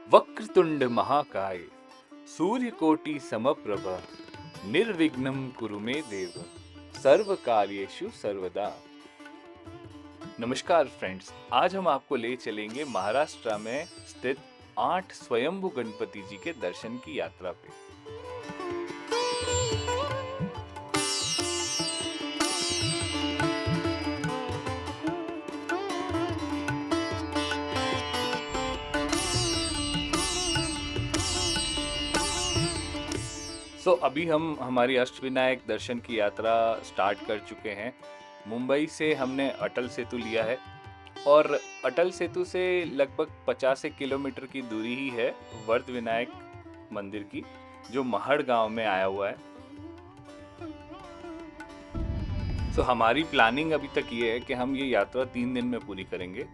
वक्रतुंड महाकाय सूर्यकोटि समप्रभ निर्विघ्नं कुरु मे देव सर्व कार्येषु सर्वदा। नमस्कार फ्रेंड्स, आज हम आपको ले चलेंगे महाराष्ट्र में स्थित 8 स्वयंभू गणपति जी के दर्शन की यात्रा पे। अभी हम हमारी अष्टविनायक दर्शन की यात्रा स्टार्ट कर चुके हैं। मुंबई से हमने अटल सेतु लिया है और अटल सेतु से लगभग 50 किलोमीटर की दूरी ही है वर्ध विनायक मंदिर की, जो महड़ गांव में आया हुआ है। हमारी प्लानिंग अभी तक ये है कि हम ये यात्रा 3 दिन में पूरी करेंगे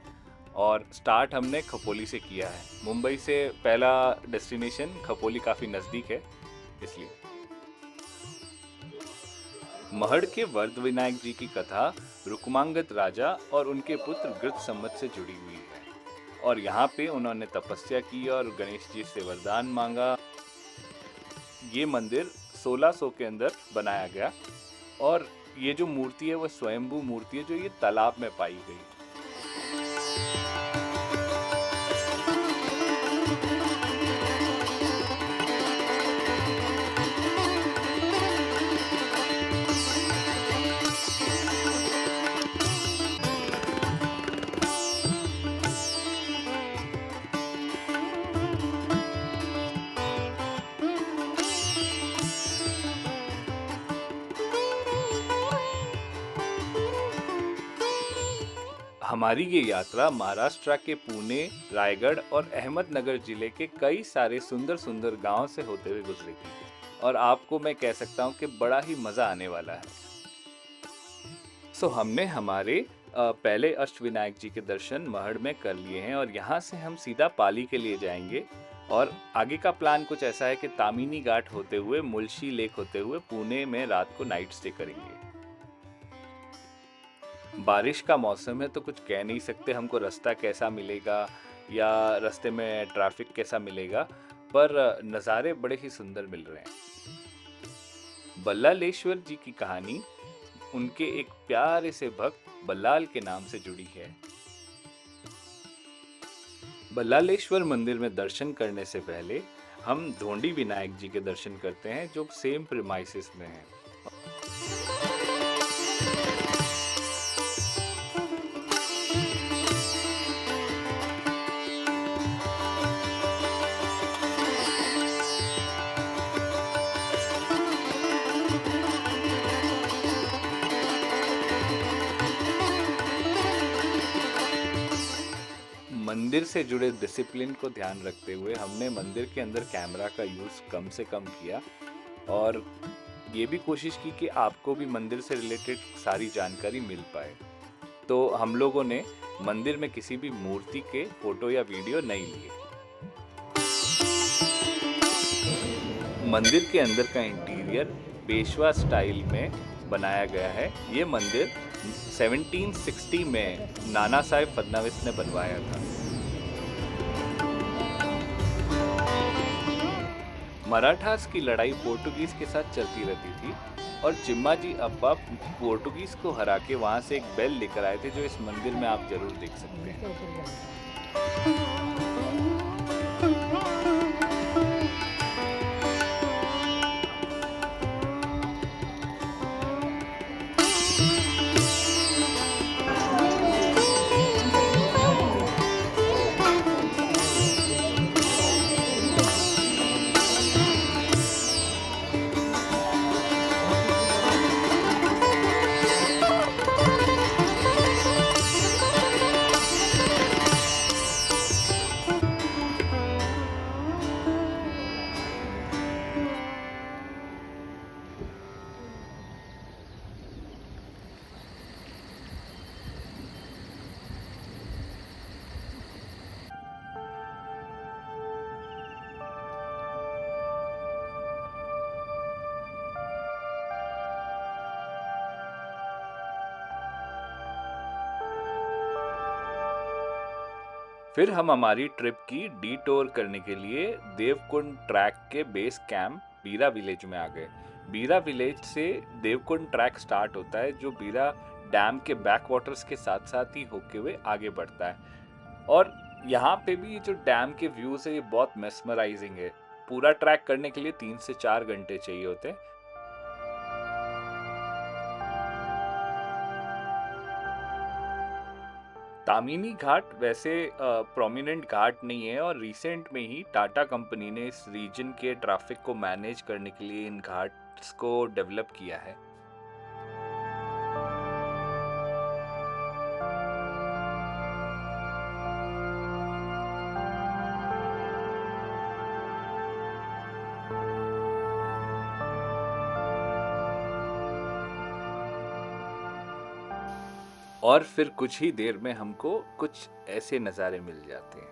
और स्टार्ट हमने खपोली से किया है। मुंबई से पहला डेस्टिनेशन खपोली काफ़ी नज़दीक है, इसलिए। महड़ के वर्ध विनायक जी की कथा रुक्मांगद राजा और उनके पुत्र गृतसम्मत से जुड़ी हुई है और यहाँ पे उन्होंने तपस्या की और गणेश जी से वरदान मांगा। ये मंदिर 1600 के अंदर बनाया गया और ये जो मूर्ति है वो स्वयंभू मूर्ति है, जो ये तालाब में पाई गई। हमारी ये यात्रा महाराष्ट्र के पुणे, रायगढ़ और अहमदनगर जिले के कई सारे सुंदर सुंदर गांव से होते हुए गुजरेगी और आपको मैं कह सकता हूँ कि बड़ा ही मज़ा आने वाला है। हमने हमारे पहले अष्टविनायक जी के दर्शन महड़ में कर लिए हैं और यहाँ से हम सीधा पाली के लिए जाएंगे और आगे का प्लान कुछ ऐसा है कि तामिनी घाट होते हुए, मुल्शी लेक होते हुए पुणे में रात को नाइट स्टे करेंगे। बारिश का मौसम है तो कुछ कह नहीं सकते हमको रास्ता कैसा मिलेगा या रास्ते में ट्रैफिक कैसा मिलेगा, पर नज़ारे बड़े ही सुंदर मिल रहे हैं। बल्लालेश्वर जी की कहानी उनके एक प्यारे से भक्त बल्लाल के नाम से जुड़ी है। बल्लालेश्वर मंदिर में दर्शन करने से पहले हम धोंडी विनायक जी के दर्शन करते हैं, जो सेम प्रीमाइसेस में हैं। मंदिर से जुड़े डिसिप्लिन को ध्यान रखते हुए हमने मंदिर के अंदर कैमरा का यूज़ कम से कम किया और ये भी कोशिश की कि आपको भी मंदिर से रिलेटेड सारी जानकारी मिल पाए। तो हम लोगों ने मंदिर में किसी भी मूर्ति के फोटो या वीडियो नहीं लिए। मंदिर के अंदर का इंटीरियर पेशवा स्टाइल में बनाया गया है। ये मंदिर 1760 में नाना साहेब फडणवीस ने बनवाया था। मराठास की लड़ाई पोर्टुगीज के साथ चलती रहती थी और चिम्माजी अप्पा पोर्टुगीज को हरा के वहां से एक बेल लेकर आए थे, जो इस मंदिर में आप जरूर देख सकते हैं। फिर हम हमारी ट्रिप की डिटूर करने के लिए देवकुंड ट्रैक के बेस कैंप बीरा विलेज में आ गए। बीरा विलेज से देवकुंड ट्रैक स्टार्ट होता है जो बीरा डैम के बैक वाटर्स के साथ साथ ही होके हुए आगे बढ़ता है। और यहाँ पे भी जो डैम के व्यूज है ये बहुत मेस्मराइजिंग है। पूरा ट्रैक करने के लिए 3 से 4 घंटे चाहिए होते हैं। तामीनी घाट वैसे प्रोमिनेंट घाट नहीं है और रिसेंट में ही टाटा कंपनी ने इस रीजन के ट्रैफिक को मैनेज करने के लिए इन घाट्स को डेवलप किया है। और फिर कुछ ही देर में हमको कुछ ऐसे नज़ारे मिल जाते हैं।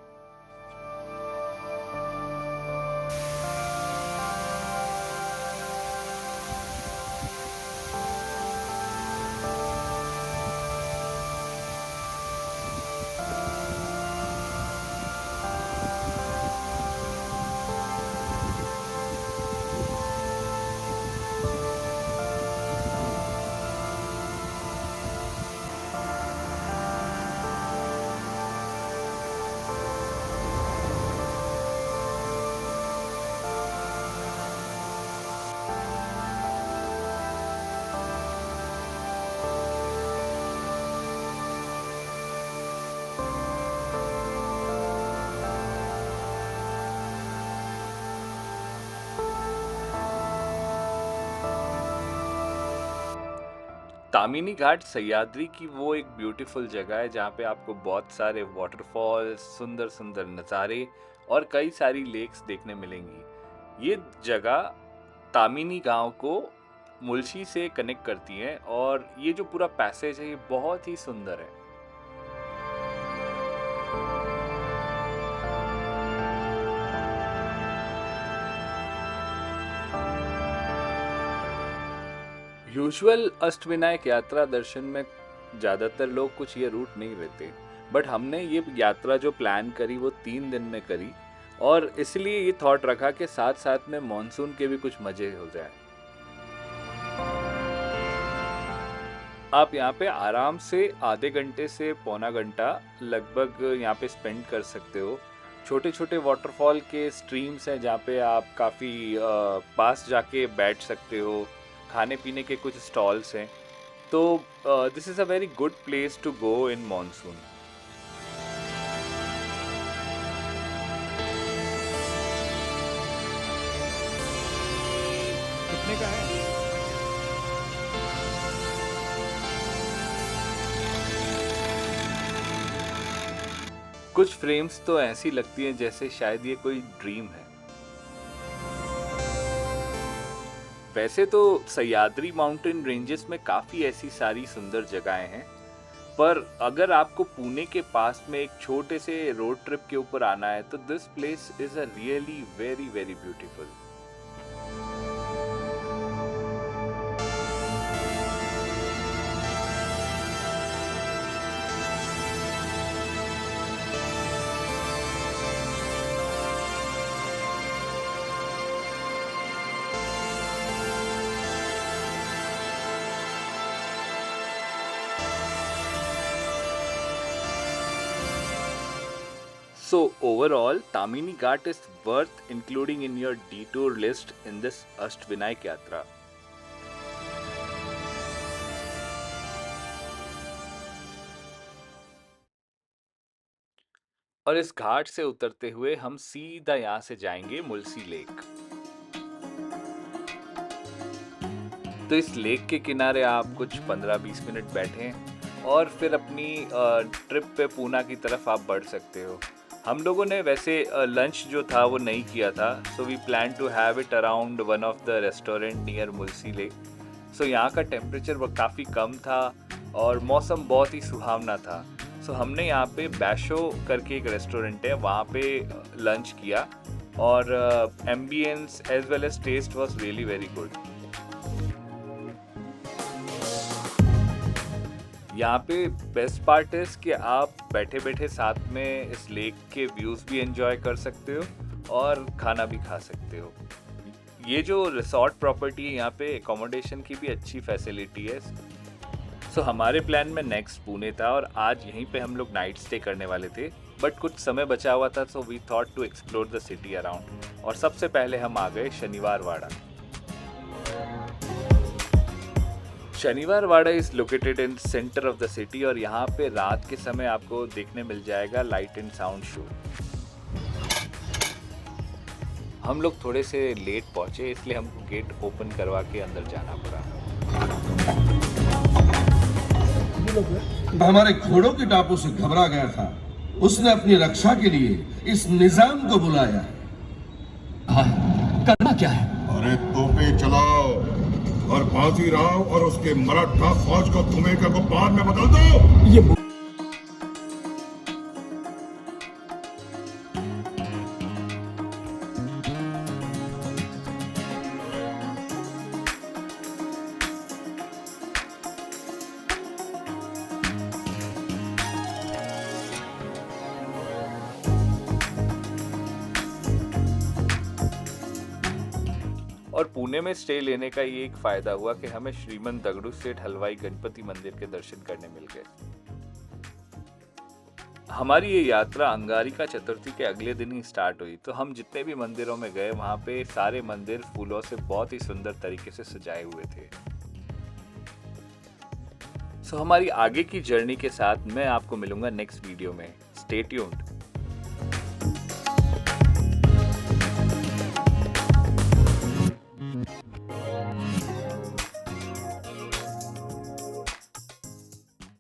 तामीनी घाट सह्याद्री की वो एक ब्यूटीफुल जगह है जहाँ पे आपको बहुत सारे वाटरफॉल्स, सुंदर सुंदर नज़ारे और कई सारी लेक्स देखने मिलेंगी। ये जगह तामीनी गांव को मुल्शी से कनेक्ट करती है और ये जो पूरा पैसेज है ये बहुत ही सुंदर है। यूजुअल अष्टविनायक यात्रा दर्शन में ज़्यादातर लोग कुछ ये रूट नहीं लेते, बट हमने ये यात्रा जो प्लान करी वो 3 दिन में करी और इसलिए ये थॉट रखा कि साथ साथ में मॉनसून के भी कुछ मज़े हो जाए। आप यहाँ पे आराम से आधे घंटे से पौना घंटा लगभग यहाँ पे स्पेंड कर सकते हो। छोटे छोटे वाटरफॉल के स्ट्रीम्स हैं जहाँ पे आप काफ़ी पास जाके बैठ सकते हो। खाने पीने के कुछ स्टॉल्स हैं, तो this is a very good place to go in monsoon. कितने का है? कुछ फ्रेम्स तो ऐसी लगती हैं जैसे शायद ये कोई ड्रीम है। वैसे तो सह्याद्री माउंटेन रेंजेस में काफ़ी ऐसी सारी सुंदर जगहें हैं, पर अगर आपको पुणे के पास में एक छोटे से रोड ट्रिप के ऊपर आना है तो this place is a really very very beautiful. So overall, Tamini Ghat is worth including in your detour list in this Ashtavinayak Yatra. और इस घाट से उतरते हुए हम सीधा यहाँ से जाएंगे मुल्सी लेक। तो इस लेक के किनारे आप कुछ 15-20 मिनट बैठें और फिर अपनी ट्रिप पे पूना की तरफ आप बढ़ सकते हो। हम लोगों ने वैसे लंच जो था वो नहीं किया था, so we plan to have it around one of the restaurant near Mulshi lake. So यहाँ का टेम्परेचर काफ़ी कम था और मौसम बहुत ही सुहावना था। सो हमने यहाँ पे बैशो करके एक रेस्टोरेंट है, वहाँ पे लंच किया और ambience as well as taste was really very good. यहाँ पे बेस्ट पार्ट है कि आप बैठे-बैठे साथ में इस लेक के व्यूज़ भी एंजॉय कर सकते हो और खाना भी खा सकते हो। ये जो रिसॉर्ट प्रॉपर्टी है यहाँ पे अकोमोडेशन की भी अच्छी फैसिलिटी है। सो हमारे प्लान में नेक्स्ट पुणे था और आज यहीं पे हम लोग नाइट स्टे करने वाले थे, बट कुछ समय बचा हुआ था, so we thought to explore the city around. और सबसे पहले हम आ गए Shaniwar Wada. Shaniwar Wada is located in centre of the city और यहाँ पे रात के समय आपको देखने मिल जाएगा लाइट एंड साउंड शो। हम लोग थोड़े से लेट पहुंचे, इसलिए हमको गेट ओपन करवा के अंदर जाना पड़ा। हमारे घोड़ों के टापू से घबरा गया था, उसने अपनी रक्षा के लिए इस निजाम को बुलाया। हाँ, करना क्या है? अरे तोपे चलाओ और बाजीराव और उसके मराठा फौज को तुम्हें का बाद में बदल दो। ये और पुणे में स्टे लेने का ये एक फायदा हुआ कि हमें श्रीमंत दगड़ू सेठ हलवाई गणपति मंदिर के दर्शन करने मिल गए। हमारी ये यात्रा अंगारिका चतुर्थी के अगले दिन ही स्टार्ट हुई, तो हम जितने भी मंदिरों में गए वहां पे सारे मंदिर फूलों से बहुत ही सुंदर तरीके से सजाए हुए थे। सो हमारी आगे की जर्नी के साथ मैं आपको मिलूंगा नेक्स्ट वीडियो में। Stay tuned.